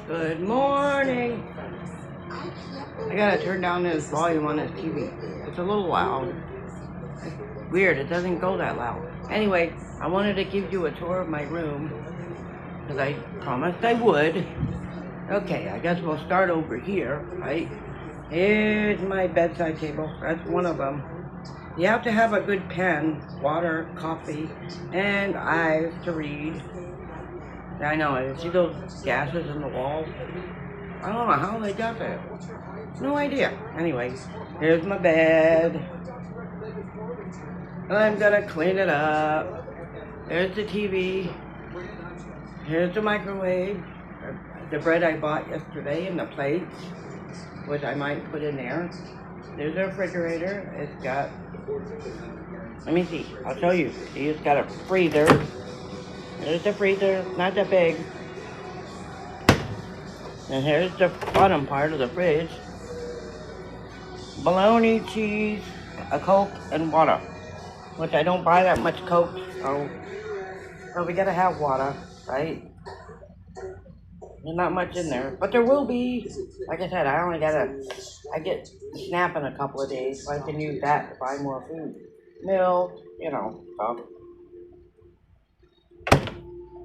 Good morning. I gotta turn down this volume on this TV. It's a little loud. It's weird, it doesn't go that loud. Anyway, I wanted to give you a tour of my room because I promised I would. Okay, I guess we'll start over here, right? Here's my bedside table. That's one of them. You have to have a good pen, water, coffee, and eyes to read. I know, you see those gashes in the wall? I don't know how they got there. No idea. Anyway, here's my bed. I'm gonna clean it up. There's the TV. Here's the microwave. The bread I bought yesterday and the plates, which I might put in there. There's the refrigerator. It's got, let me see, I'll show you. See, it's got a freezer. There's the freezer, not that big. And here's the bottom part of the fridge. Bologna, cheese, a Coke, and water. Which I don't buy that much Coke, so we gotta have water, right? There's not much in there, but there will be. Like I said, I get SNAP in a couple of days, so I can use that to buy more food. Milk, you know, stuff.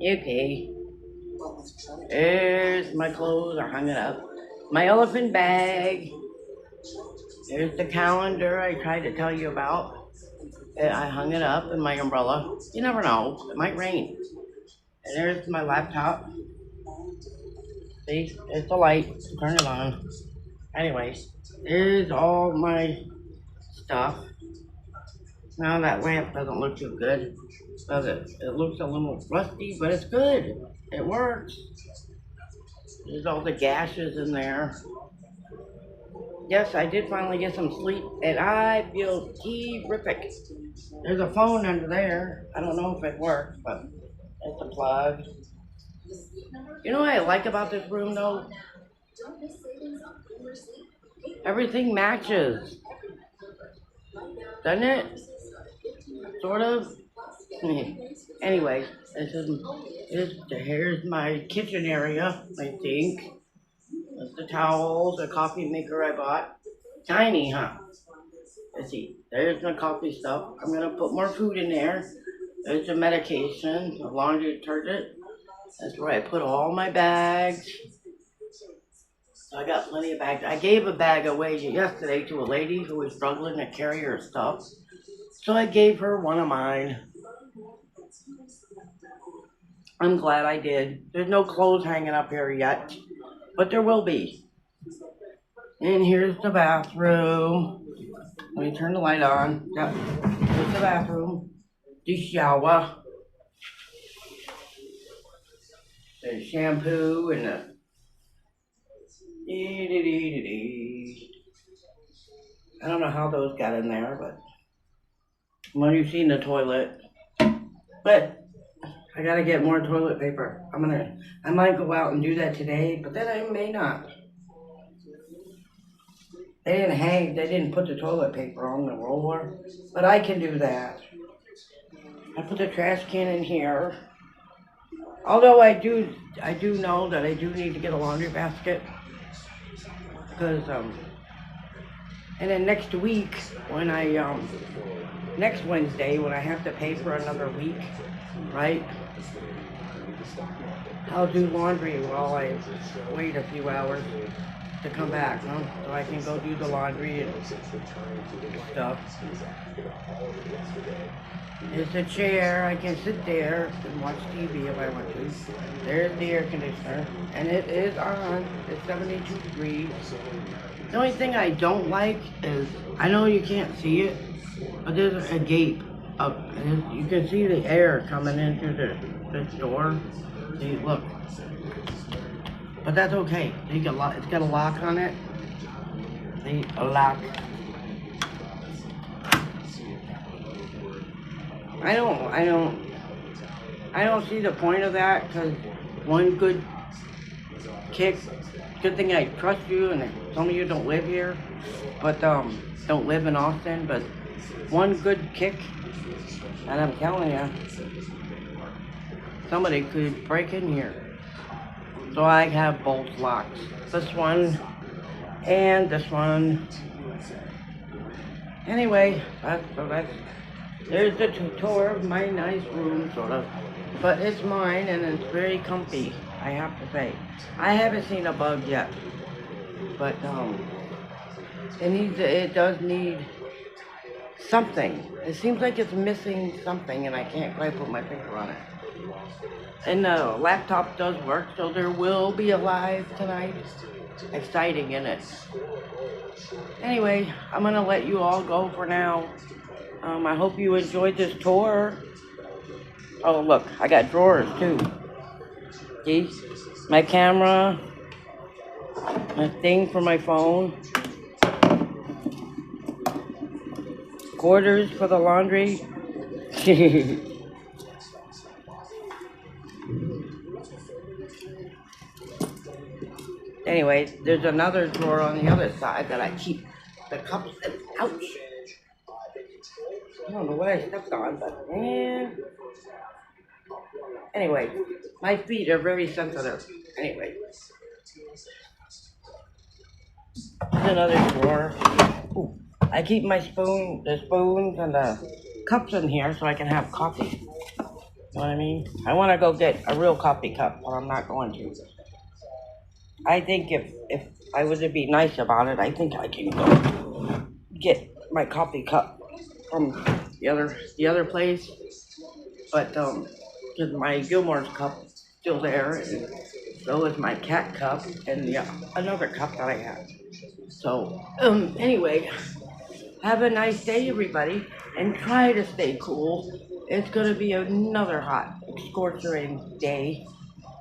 Okay. There's my clothes, I hung it up. My elephant bag. There's the calendar I tried to tell you about. I hung it up in my umbrella. You never know, it might rain. And there's my laptop. See, it's the light, turn it on. Anyways, here's all my stuff. Now that lamp doesn't look too good, does it? It looks a little rusty, but it's good. It works. There's all the gashes in there. Yes, I did finally get some sleep, and I feel terrific. There's a phone under there. I don't know if it works, but it's a plug. You know what I like about this room, though? Everything matches. Doesn't it? Sort of. Anyway, here's my kitchen area, I think. There's the towels, the coffee maker I bought. Tiny, huh? Let's see. There's my coffee stuff. I'm gonna put more food in there. There's the medication, the laundry detergent. That's where I put all my bags. So I got plenty of bags. I gave a bag away yesterday to a lady who was struggling to carry her stuff. So I gave her one of mine. I'm glad I did. There's no clothes hanging up here yet, but there will be. And here's the bathroom. Let me turn the light on. Yep. Here's the bathroom. The shower. The shampoo and the... I don't know how those got in there, but... Well, you've seen the toilet. But I gotta get more toilet paper. I might go out and do that today, but then I may not. They didn't put the toilet paper on the roller, but I can do that. I put the trash can in here. Although I do know that I do need to get a laundry basket. Because, and then next week, when next Wednesday, when I have to pay for another week, right? I'll do laundry while I wait a few hours to come back, huh? So I can go do the laundry and stuff. There's a chair, I can sit there and watch TV if I want to. There's the air conditioner, and it is on. It's 72 degrees. The only thing I don't like is, I know you can't see it, but there's a gate up. You can see the air coming in through this door. See, look. But that's okay. It's got a lock on it. See, a lock. I don't see the point of that, because one good kick, good thing I trust you, and some of you don't live here, but don't live in Austin, but one good kick, and I'm telling you, somebody could break in here. So I have both locks. This one and this one. Anyway, there's the tour of my nice room, sort of. But it's mine and it's very comfy, I have to say. I haven't seen a bug yet. But it does need something. It seems like it's missing something and I can't quite put my finger on it. And the laptop does work, so there will be a live tonight. Exciting, isn't it? Anyway, I'm gonna let you all go for now. I hope you enjoyed this tour. Oh look, I got drawers too. See? My camera, a thing for my phone, quarters for the laundry. Anyway, there's another drawer on the other side that I keep the cups in. Ouch! I don't know what I stepped on, but man. Anyway, my feet are very sensitive. Anyway. There's another drawer. Ooh, I keep the spoons and the cups in here so I can have coffee. You know what I mean? I want to go get a real coffee cup, but I'm not going to. I think if I was to be nice about it, I think I can go get my coffee cup from the other place. But because my Gilmore's cup is still there, and so is my cat cup and another cup that I have. So anyway, have a nice day, everybody, and try to stay cool. It's gonna be another hot, scorching day.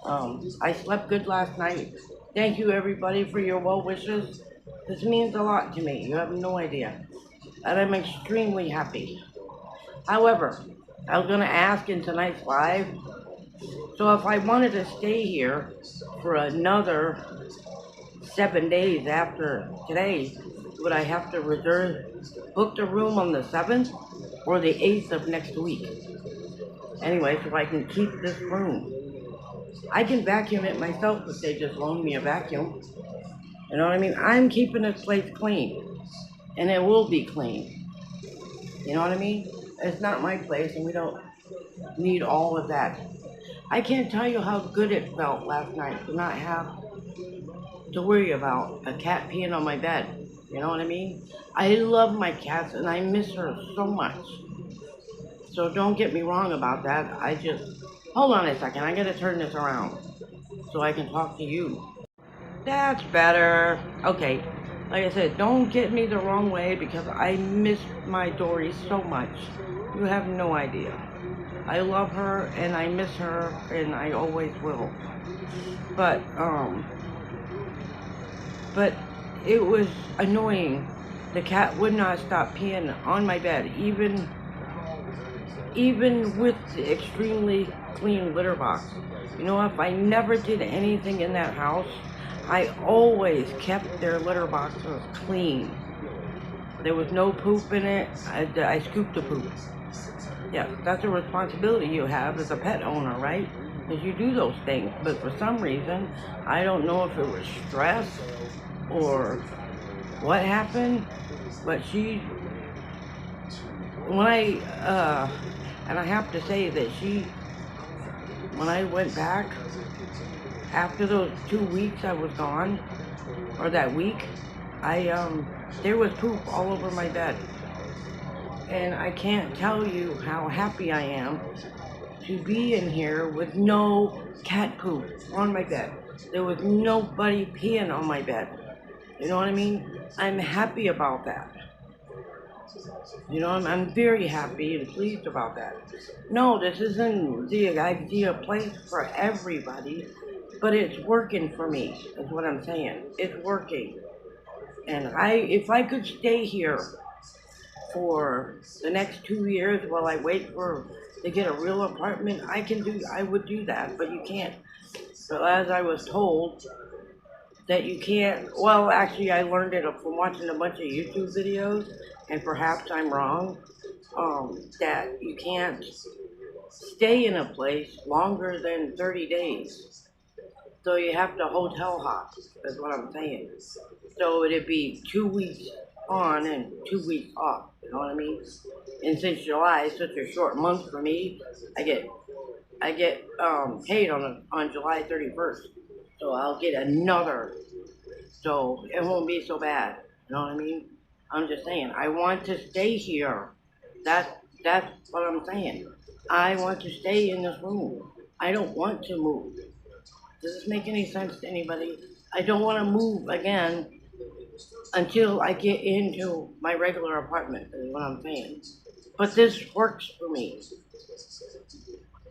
I slept good last night. Thank you, everybody, for your well wishes. This means a lot to me. You have no idea. And I'm extremely happy. However, I was going to ask in tonight's live, so if I wanted to stay here for another 7 days after today, would I have to book the room on the 7th or the 8th of next week? Anyway, so I can keep this room. I can vacuum it myself if they just loan me a vacuum. You know what I mean? I'm keeping this place clean. And it will be clean. You know what I mean? It's not my place and we don't need all of that. I can't tell you how good it felt last night to not have to worry about a cat peeing on my bed. You know what I mean? I love my cats and I miss her so much. So don't get me wrong about that. Hold on a second. I gotta turn this around so I can talk to you. That's better. Okay. Like I said, don't get me the wrong way because I miss my Dory so much. You have no idea. I love her and I miss her and I always will. But it was annoying. The cat would not stop peeing on my bed, even with the extremely clean litter box. You know, if I never did anything in that house, I always kept their litter boxes clean. There was no poop in it. I scooped the poop. Yeah, that's a responsibility you have as a pet owner, right? Because you do those things. But for some reason, I don't know if it was stress or what happened, but and I have to say that when I went back, after those 2 weeks I was gone, or that week, there was poop all over my bed. And I can't tell you how happy I am to be in here with no cat poop on my bed. There was nobody peeing on my bed. You know what I mean? I'm happy about that. You know, I'm very happy and pleased about that. No, this isn't the idea place for everybody, but it's working for me, is what I'm saying. It's working. And if I could stay here for the next 2 years while I wait to get a real apartment, I would do that, but you can't. So as I was told that you can't, well, actually I learned it from watching a bunch of YouTube videos, and perhaps I'm wrong, that you can't stay in a place longer than 30 days. So you have to hotel hop, is what I'm saying. So it'd be 2 weeks on and 2 weeks off, you know what I mean? And since July is such a short month for me, I get paid on July 31st. So I'll get another, so it won't be so bad. You know what I mean? I'm just saying, I want to stay here. That's what I'm saying. I want to stay in this room. I don't want to move. Does this make any sense to anybody? I don't want to move again until I get into my regular apartment, is what I'm saying. But this works for me.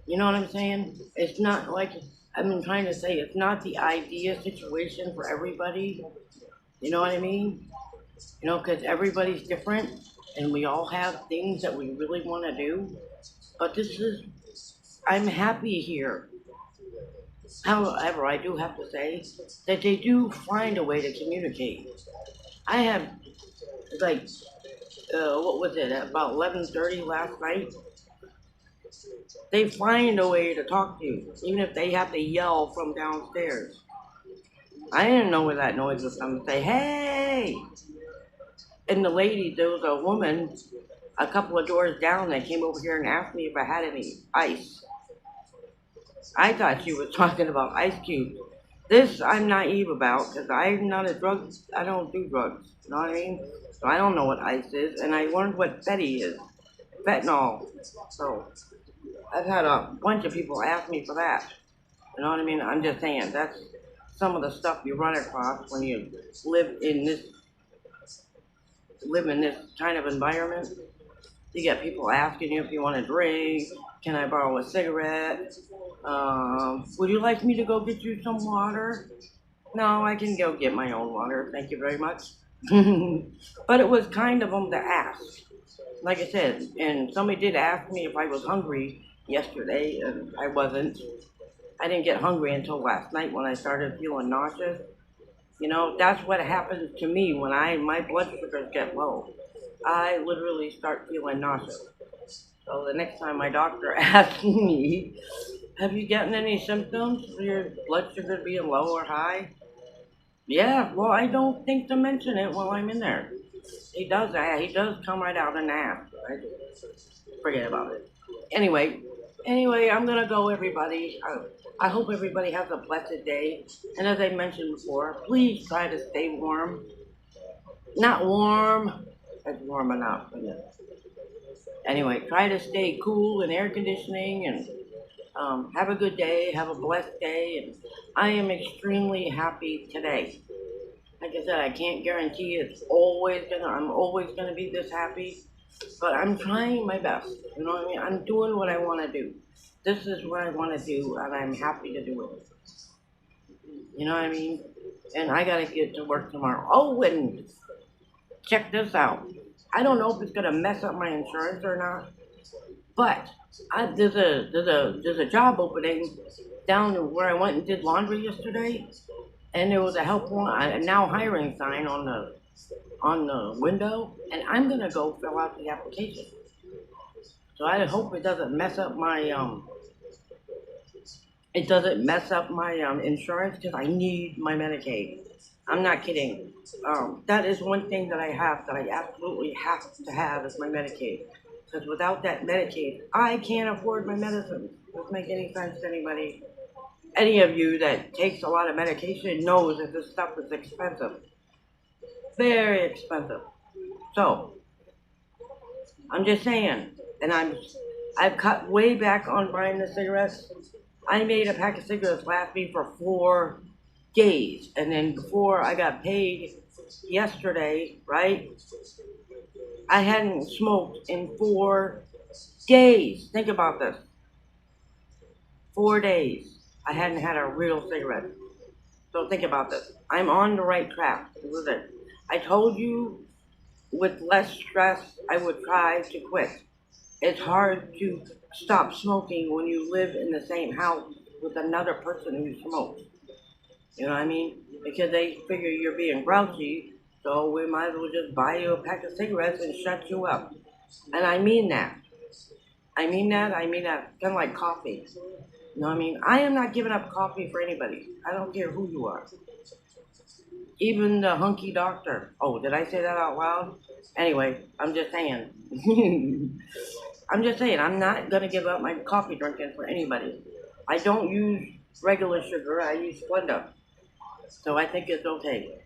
You know what I'm saying? It's not like I've been trying to say, it's not the ideal situation for everybody. You know what I mean? You know, because everybody's different and we all have things that we really want to do. But I'm happy here. However, I do have to say that they do find a way to communicate. I have, like, what was it, at about 11:30 last night? They find a way to talk to you, even if they have to yell from downstairs. I didn't know where that noise was coming. Say, hey! And the lady, there was a woman a couple of doors down that came over here and asked me if I had any ice. I thought she was talking about ice cubes. This I'm naive about because I'm not a drug. I don't do drugs. You know what I mean? So I don't know what ice is, and I learned what Betty is, fentanyl. So I've had a bunch of people ask me for that. You know what I mean? I'm just saying that's some of the stuff you run across when you live in this kind of environment. You get people asking you if you want a drink. Can I borrow a cigarette? Would you like me to go get you some water? No, I can go get my own water. Thank you very much. But it was kind of them to ask. Like I said, and somebody did ask me if I was hungry yesterday, and I wasn't. I didn't get hungry until last night when I started feeling nauseous. You know, that's what happens to me when my blood sugars get low. I literally start feeling nauseous. So the next time my doctor asks me, have you gotten any symptoms for your blood sugar being low or high? Yeah, well, I don't think to mention it while I'm in there. He does that. He does come right out and ask. I forget about it. Anyway, I'm gonna go, everybody. I hope everybody has a blessed day. And as I mentioned before, please try to stay warm. Not warm. It's warm enough. Isn't it? Anyway, try to stay cool and air conditioning and have a good day, have a blessed day, and I am extremely happy today. Like I said, I can't guarantee I'm always gonna be this happy, but I'm trying my best. You know what I mean? I'm doing what I want to do. This is what I want to do, and I'm happy to do it. You know what I mean? And I gotta get to work tomorrow. Oh, and check this out. I don't know if it's gonna mess up my insurance or not, but there's a job opening down where I went and did laundry yesterday, and there was a now hiring sign on the window, and I'm gonna go fill out the application. So I hope it doesn't mess up my insurance because I need my Medicaid. I'm not kidding. That is one thing that I absolutely have to have is my Medicaid. Because without that Medicaid, I can't afford my medicine. Doesn't make any sense to anybody. Any of you that takes a lot of medication knows that this stuff is expensive. Very expensive. So, I'm just saying, and I've cut way back on buying the cigarettes. I made a pack of cigarettes last me for 4 days, and then before I got paid yesterday, right? I hadn't smoked in 4 days. Think about this. 4 days. I hadn't had a real cigarette. So think about this. I'm on the right track. This is it. I told you with less stress, I would try to quit. It's hard to stop smoking when you live in the same house with another person who smokes. You know what I mean? Because they figure you're being grouchy, so we might as well just buy you a pack of cigarettes and shut you up. And I mean that. I mean that kind of like coffee. No, I mean, I am not giving up coffee for anybody. I don't care who you are. Even the hunky doctor. Oh, did I say that out loud? Anyway, I'm just saying. I'm just saying, I'm not going to give up my coffee drinking for anybody. I don't use regular sugar, I use Splenda. So I think it's okay.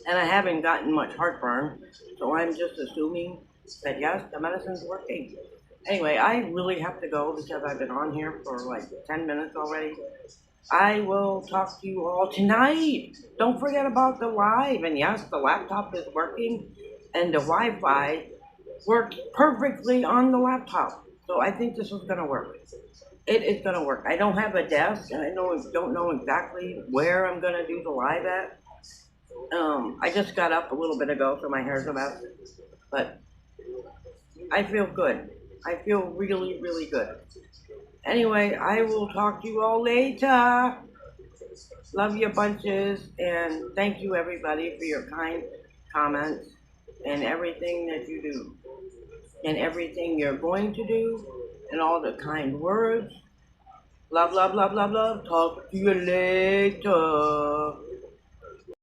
And I haven't gotten much heartburn, so I'm just assuming that yes, the medicine's working. Anyway, I really have to go because I've been on here for like 10 minutes already. I will talk to you all tonight. Don't forget about the live. And yes, the laptop is working and the Wi-Fi works perfectly on the laptop. So I think this is going to work. It is going to work. I don't have a desk and I don't know exactly where I'm going to do the live at. I just got up a little bit ago, so my hair's a mess. But I feel good. I feel really, really good. Anyway, I will talk to you all later. Love you bunches, and thank you everybody for your kind comments and everything that you do, and everything you're going to do, and all the kind words. Love, love, love, love, love. Talk to you later.